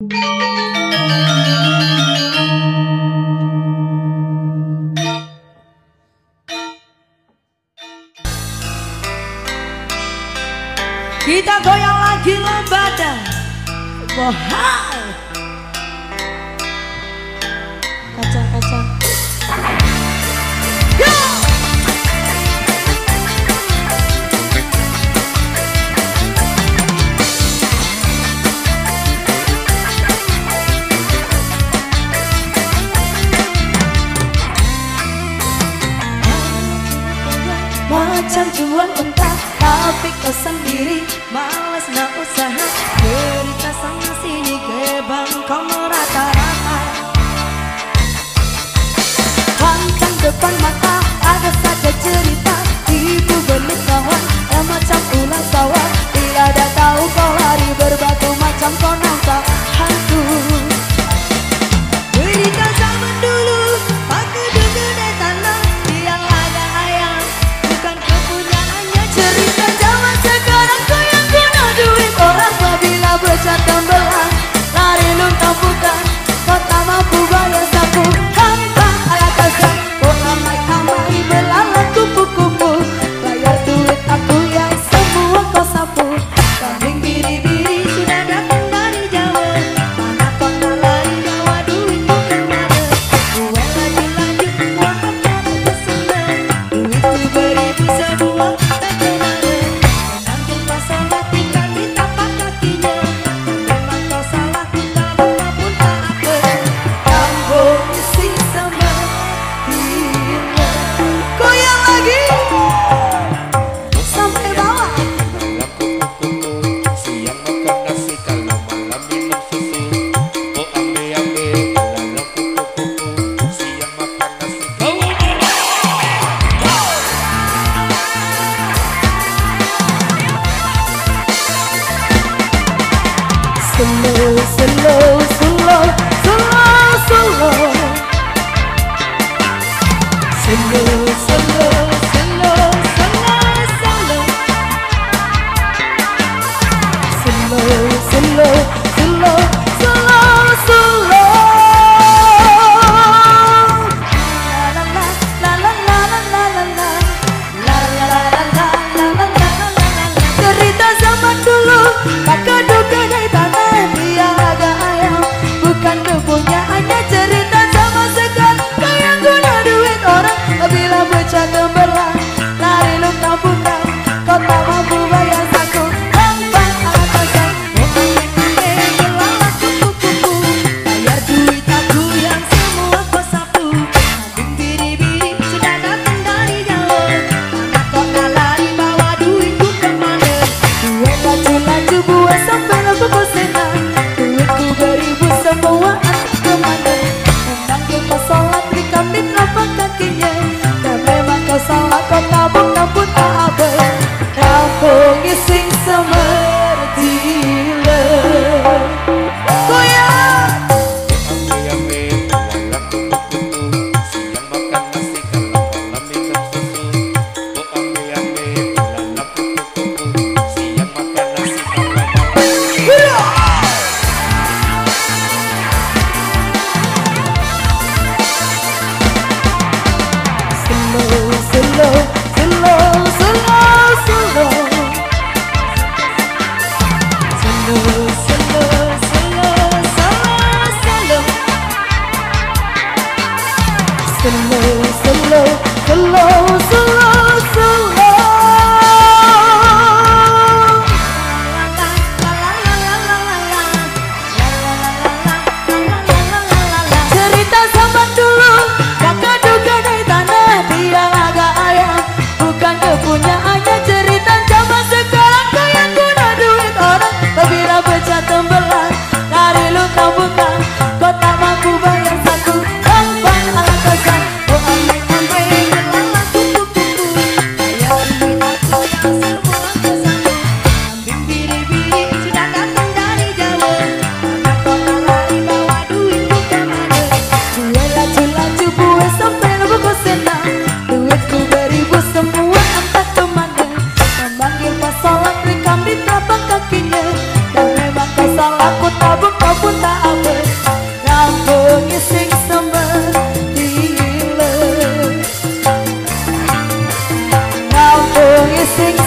Kita goyang lagi lambada, bohong. Kacang-kacang. Yo! Macam jual mentah, tapi kau sendiri malas nak usaha. Cerita sana sini gebang kau merata-rata. Pancang depan mata ada saja cerita. Ibu belum kawan yang macam ular sawah. Bila dah tahu kau lari berbatu macam kau nampak hantu. Berita zaman dulu pakai gede tanah yang ada ayam. Cerita zaman sekarang kau yang guna duit orang. Apabila bercadang belang lari luntang bukan kau tak mampu bayar sapu. Gampang ala kasar kau amai-amai belalang kupu-kupu. Bayar duit aku yang semua kau sapu. Kambing biri-biri sudah datang dari Jawa. Mana kau nak lari bawa duit kemana? Gue lanjut-lanjut buat apa kesana. Duit ku beribu semua. Cerita zaman dulu pakai duga dari tanah dia agak ayam bukan debunya. Hanya cerita zaman sekarang kau yang guna duit orang. Bila bercanda sing semedile. Kampung sing